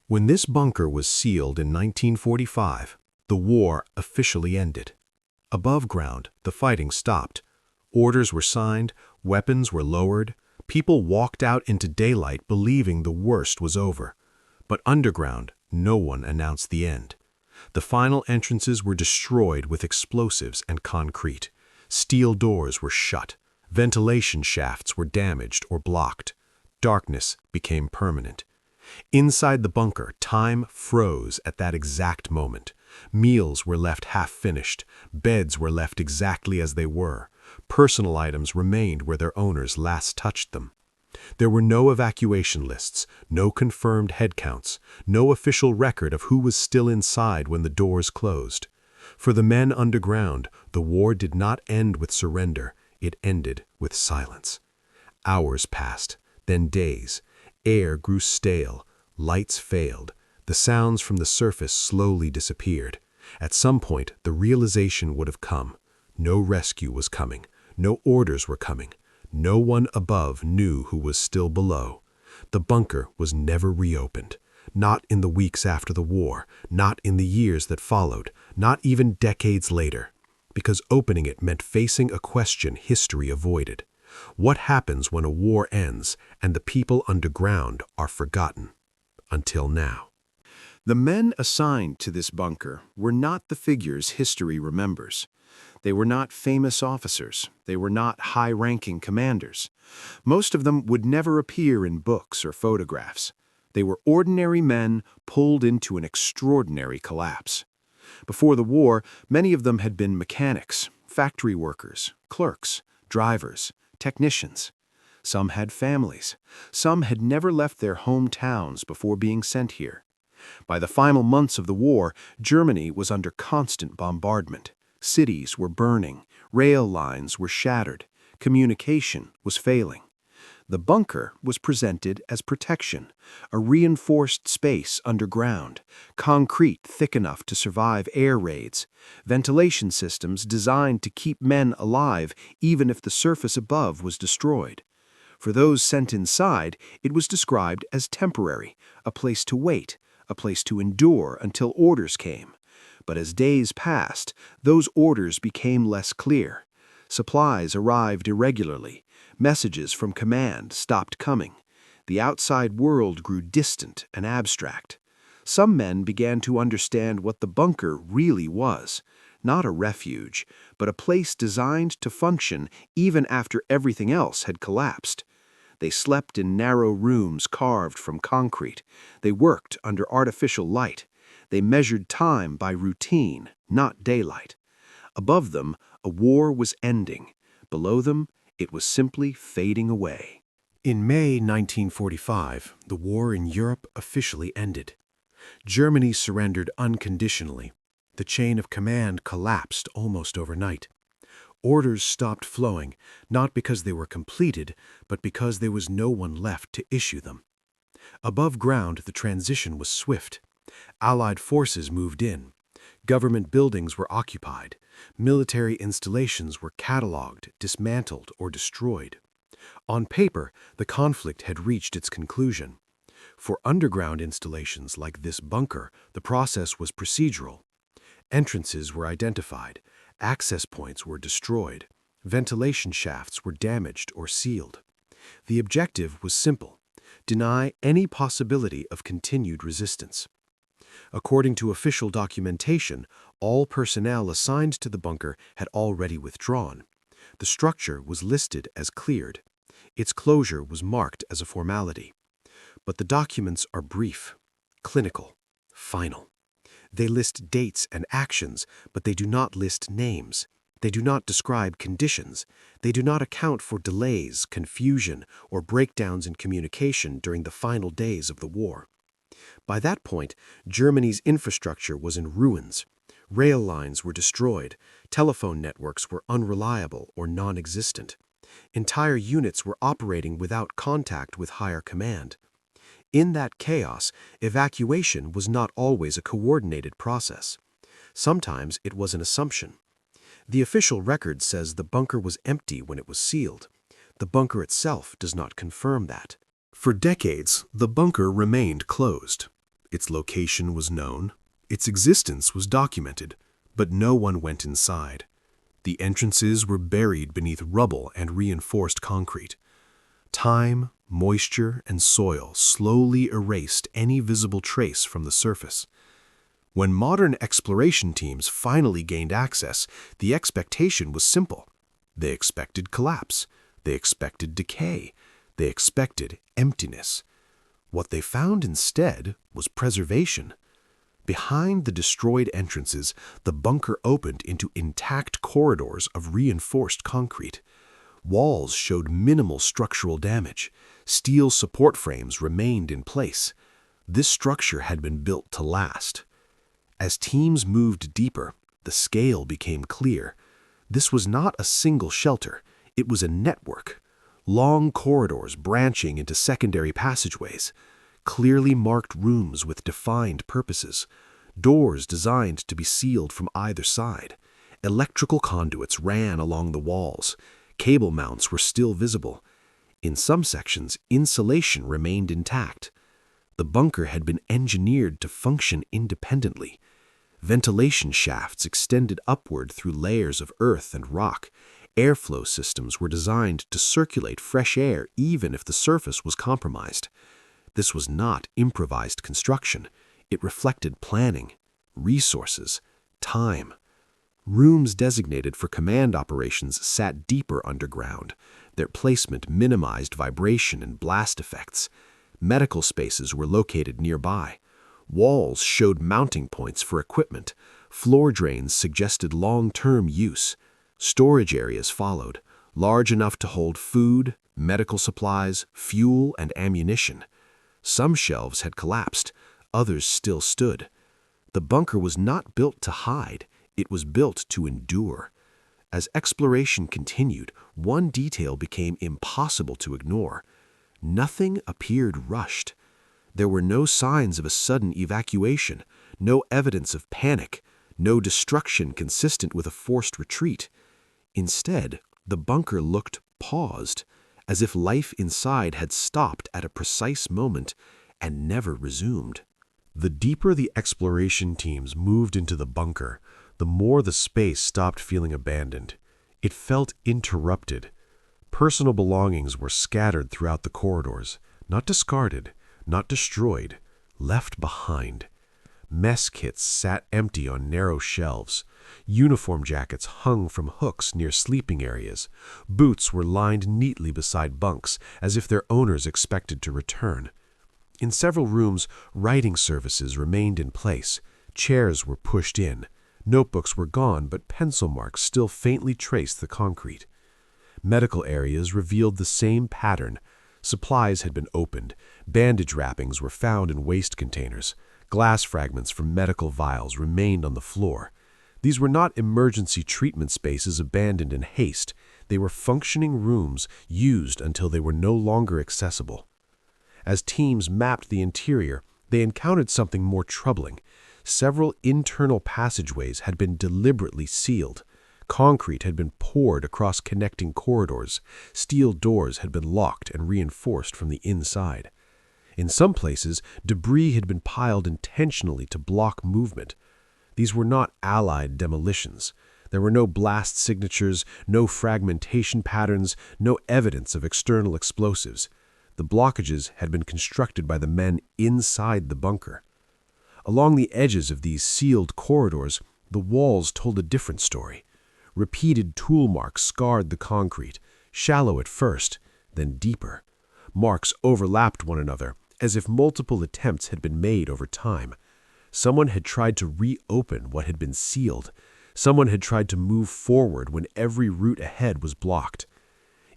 When this bunker was sealed in 1945, the war officially ended. Above ground, the fighting stopped. Orders were signed, weapons were lowered, people walked out into daylight believing the worst was over. But underground, no one announced the end. The final entrances were destroyed with explosives and concrete. Steel doors were shut. Ventilation shafts were damaged or blocked. Darkness became permanent. Inside the bunker, time froze at that exact moment. Meals were left half-finished. Beds were left exactly as they were. Personal items remained where their owners last touched them. There were no evacuation lists, no confirmed head counts, no official record of who was still inside when the doors closed. For the men underground, the war did not end with surrender. It ended with silence. Hours passed, then days. Air grew stale, lights failed, the sounds from the surface slowly disappeared. At some point, the realization would have come. No rescue was coming, no orders were coming. No one above knew who was still below. The bunker was never reopened. Not in the weeks after the war, not in the years that followed, not even decades later. Because opening it meant facing a question history avoided. What happens when a war ends and the people underground are forgotten? Until now. The men assigned to this bunker were not the figures history remembers. They were not famous officers. They were not high-ranking commanders. Most of them would never appear in books or photographs. They were ordinary men pulled into an extraordinary collapse. Before the war, many of them had been mechanics, factory workers, clerks, drivers, technicians. Some had families. Some had never left their hometowns before being sent here. By the final months of the war, Germany was under constant bombardment. Cities were burning, rail lines were shattered, communication was failing. The bunker was presented as protection, a reinforced space underground, concrete thick enough to survive air raids, ventilation systems designed to keep men alive even if the surface above was destroyed. For those sent inside, it was described as temporary, a place to wait, a place to endure until orders came. But as days passed, those orders became less clear. Supplies arrived irregularly. Messages from command stopped coming. The outside world grew distant and abstract. Some men began to understand what the bunker really was. Not a refuge, but a place designed to function even after everything else had collapsed. They slept in narrow rooms carved from concrete. They worked under artificial light. They measured time by routine, not daylight. Above them, a war was ending. Below them, it was simply fading away. In May 1945, the war in Europe officially ended. Germany surrendered unconditionally. The chain of command collapsed almost overnight. Orders stopped flowing, not because they were completed, but because there was no one left to issue them. Above ground, the transition was swift. Allied forces moved in. Government buildings were occupied. Military installations were catalogued, dismantled, or destroyed. On paper, the conflict had reached its conclusion. For underground installations like this bunker, the process was procedural. Entrances were identified. Access points were destroyed. Ventilation shafts were damaged or sealed. The objective was simple: deny any possibility of continued resistance. According to official documentation, all personnel assigned to the bunker had already withdrawn. The structure was listed as cleared. Its closure was marked as a formality. But the documents are brief, clinical, final. They list dates and actions, but they do not list names. They do not describe conditions. They do not account for delays, confusion, or breakdowns in communication during the final days of the war. By that point, Germany's infrastructure was in ruins. Rail lines were destroyed. Telephone networks were unreliable or non-existent. Entire units were operating without contact with higher command. In that chaos, evacuation was not always a coordinated process. Sometimes it was an assumption. The official record says the bunker was empty when it was sealed. The bunker itself does not confirm that. For decades, the bunker remained closed. Its location was known, its existence was documented, but no one went inside. The entrances were buried beneath rubble and reinforced concrete. Time, moisture, and soil slowly erased any visible trace from the surface. When modern exploration teams finally gained access, the expectation was simple. They expected collapse. They expected decay. They expected emptiness. What they found instead was preservation. Behind the destroyed entrances, the bunker opened into intact corridors of reinforced concrete. Walls showed minimal structural damage. Steel support frames remained in place. This structure had been built to last. As teams moved deeper, the scale became clear. This was not a single shelter. It was a network. Long corridors branching into secondary passageways. Clearly marked rooms with defined purposes. Doors designed to be sealed from either side. Electrical conduits ran along the walls. Cable mounts were still visible. In some sections, insulation remained intact. The bunker had been engineered to function independently. Ventilation shafts extended upward through layers of earth and rock. Airflow systems were designed to circulate fresh air even if the surface was compromised. This was not improvised construction. It reflected planning, resources, time. Rooms designated for command operations sat deeper underground. Their placement minimized vibration and blast effects. Medical spaces were located nearby. Walls showed mounting points for equipment. Floor drains suggested long-term use. Storage areas followed, large enough to hold food, medical supplies, fuel, and ammunition. Some shelves had collapsed, others still stood. The bunker was not built to hide, it was built to endure. As exploration continued, one detail became impossible to ignore. Nothing appeared rushed. There were no signs of a sudden evacuation, no evidence of panic, no destruction consistent with a forced retreat. Instead, the bunker looked paused, as if life inside had stopped at a precise moment and never resumed. The deeper the exploration teams moved into the bunker, the more the space stopped feeling abandoned. It felt interrupted. Personal belongings were scattered throughout the corridors, not discarded, not destroyed, left behind. Mess kits sat empty on narrow shelves. Uniform jackets hung from hooks near sleeping areas. Boots were lined neatly beside bunks, as if their owners expected to return. In several rooms, writing surfaces remained in place. Chairs were pushed in. Notebooks were gone, but pencil marks still faintly traced the concrete. Medical areas revealed the same pattern. Supplies had been opened. Bandage wrappings were found in waste containers. Glass fragments from medical vials remained on the floor. These were not emergency treatment spaces abandoned in haste. They were functioning rooms used until they were no longer accessible. As teams mapped the interior, they encountered something more troubling. Several internal passageways had been deliberately sealed. Concrete had been poured across connecting corridors. Steel doors had been locked and reinforced from the inside. In some places, debris had been piled intentionally to block movement. These were not allied demolitions. There were no blast signatures, no fragmentation patterns, no evidence of external explosives. The blockages had been constructed by the men inside the bunker. Along the edges of these sealed corridors, the walls told a different story. Repeated tool marks scarred the concrete, shallow at first, then deeper. Marks overlapped one another, as if multiple attempts had been made over time. Someone had tried to reopen what had been sealed. Someone had tried to move forward when every route ahead was blocked.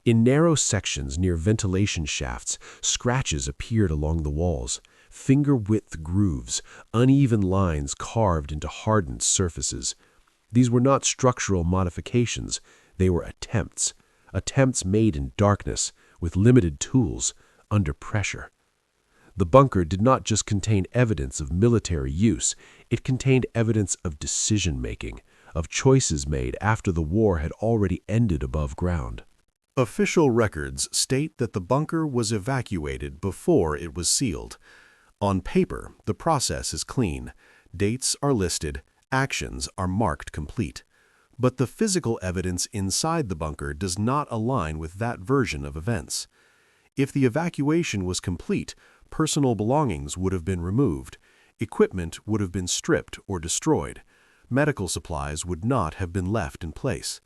In narrow sections near ventilation shafts, scratches appeared along the walls, finger-width grooves, uneven lines carved into hardened surfaces. These were not structural modifications, they were attempts made in darkness, with limited tools, under pressure. The bunker did not just contain evidence of military use, it contained evidence of decision-making, of choices made after the war had already ended above ground. Official records state that the bunker was evacuated before it was sealed. On paper, the process is clean. Dates are listed, actions are marked complete. But the physical evidence inside the bunker does not align with that version of events. If the evacuation was complete, personal belongings would have been removed, equipment would have been stripped or destroyed, medical supplies would not have been left in place.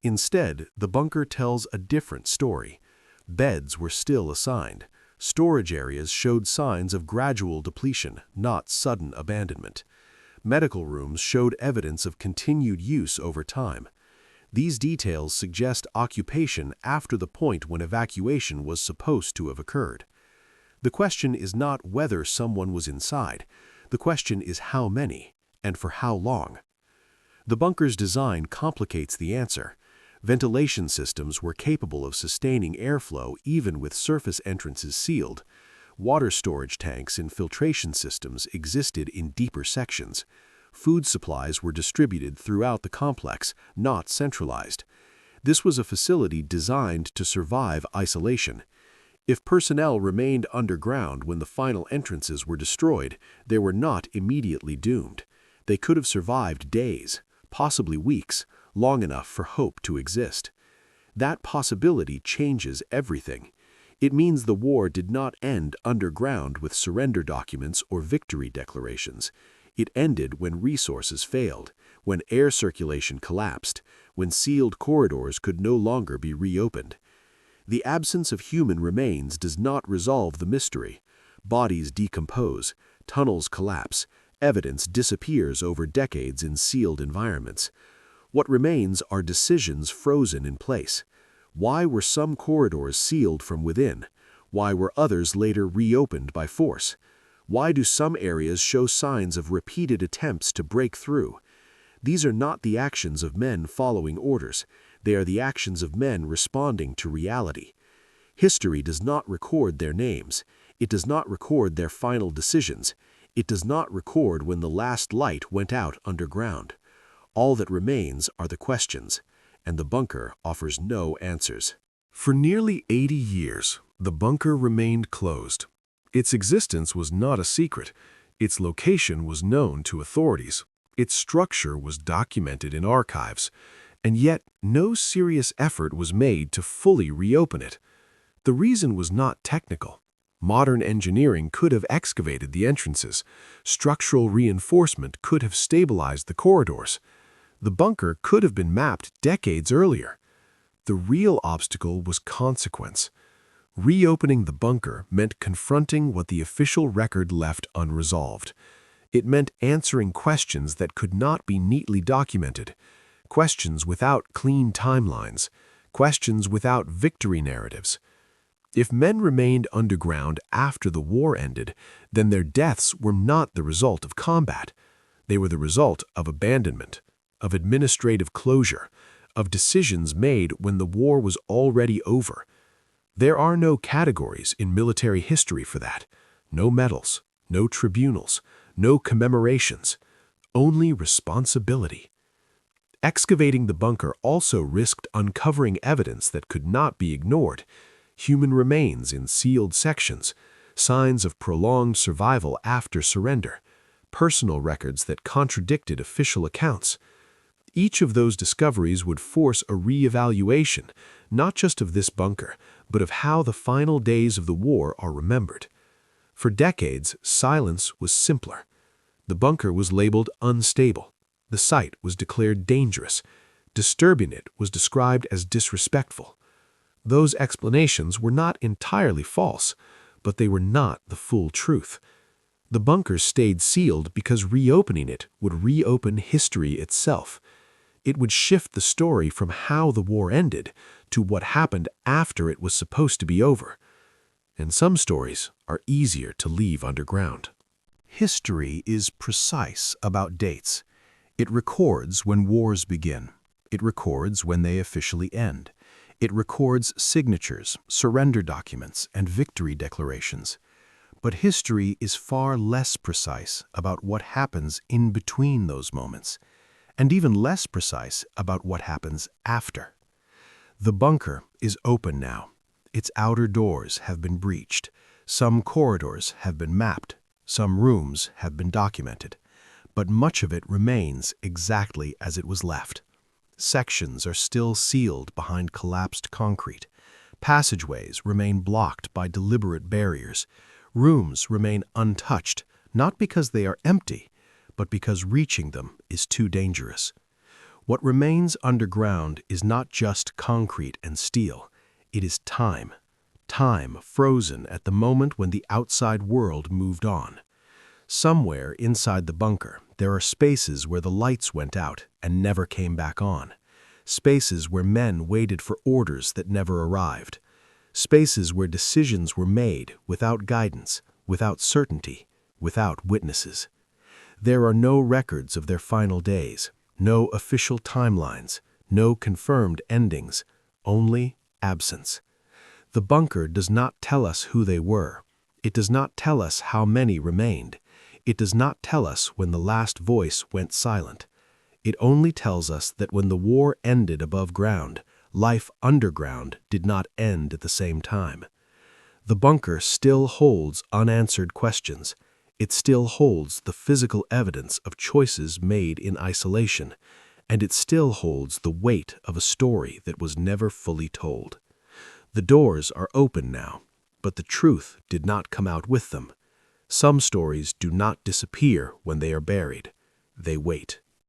Instead, the bunker tells a different story. Beds were still assigned. Storage areas showed signs of gradual depletion, not sudden abandonment. Medical rooms showed evidence of continued use over time. These details suggest occupation after the point when evacuation was supposed to have occurred. The question is not whether someone was inside. The question is how many, and for how long. The bunker's design complicates the answer. Ventilation systems were capable of sustaining airflow even with surface entrances sealed. Water storage tanks and filtration systems existed in deeper sections. Food supplies were distributed throughout the complex, not centralized. This was a facility designed to survive isolation. If personnel remained underground when the final entrances were destroyed, they were not immediately doomed. They could have survived days, possibly weeks, long enough for hope to exist. That possibility changes everything. It means the war did not end underground with surrender documents or victory declarations. It ended when resources failed, when air circulation collapsed, when sealed corridors could no longer be reopened. The absence of human remains does not resolve the mystery. Bodies decompose, tunnels collapse, evidence disappears over decades in sealed environments. What remains are decisions frozen in place. Why were some corridors sealed from within? Why were others later reopened by force? Why do some areas show signs of repeated attempts to break through? These are not the actions of men following orders. They are the actions of men responding to reality. History does not record their names. It does not record their final decisions. It does not record when the last light went out underground. All that remains are the questions, and the bunker offers no answers. For nearly 80 years, the bunker remained closed. Its existence was not a secret. Its location was known to authorities. Its structure was documented in archives. And yet, no serious effort was made to fully reopen it. The reason was not technical. Modern engineering could have excavated the entrances. Structural reinforcement could have stabilized the corridors. The bunker could have been mapped decades earlier. The real obstacle was consequence. Reopening the bunker meant confronting what the official record left unresolved. It meant answering questions that could not be neatly documented, questions without clean timelines, questions without victory narratives. If men remained underground after the war ended, then their deaths were not the result of combat. They were the result of abandonment, of administrative closure, of decisions made when the war was already over. There are no categories in military history for that. No medals, no tribunals, no commemorations, only responsibility. Excavating the bunker also risked uncovering evidence that could not be ignored. Human remains in sealed sections, signs of prolonged survival after surrender, personal records that contradicted official accounts. Each of those discoveries would force a re-evaluation, not just of this bunker, but of how the final days of the war are remembered. For decades, silence was simpler. The bunker was labeled unstable. The site was declared dangerous. Disturbing it was described as disrespectful. Those explanations were not entirely false, but they were not the full truth. The bunker stayed sealed because reopening it would reopen history itself. It would shift the story from how the war ended to what happened after it was supposed to be over. And some stories are easier to leave underground. History is precise about dates. It records when wars begin. It records when they officially end. It records signatures, surrender documents, and victory declarations. But history is far less precise about what happens in between those moments, and even less precise about what happens after. The bunker is open now. Its outer doors have been breached. Some corridors have been mapped, Some rooms have been documented, but much of it remains exactly as it was left. Sections are still sealed behind collapsed concrete. Passageways remain blocked by deliberate barriers. Rooms remain untouched, not because they are empty, but because reaching them is too dangerous. What remains underground is not just concrete and steel. It is time. Time frozen at the moment when the outside world moved on. Somewhere inside the bunker, there are spaces where the lights went out and never came back on. Spaces where men waited for orders that never arrived. Spaces where decisions were made without guidance, without certainty, without witnesses. There are no records of their final days, no official timelines, no confirmed endings, only absence. The bunker does not tell us who they were. It does not tell us how many remained. It does not tell us when the last voice went silent. It only tells us that when the war ended above ground, life underground did not end at the same time. The bunker still holds unanswered questions. It still holds the physical evidence of choices made in isolation, and it still holds the weight of a story that was never fully told. The doors are open now, but the truth did not come out with them. Some stories do not disappear when they are buried. They wait.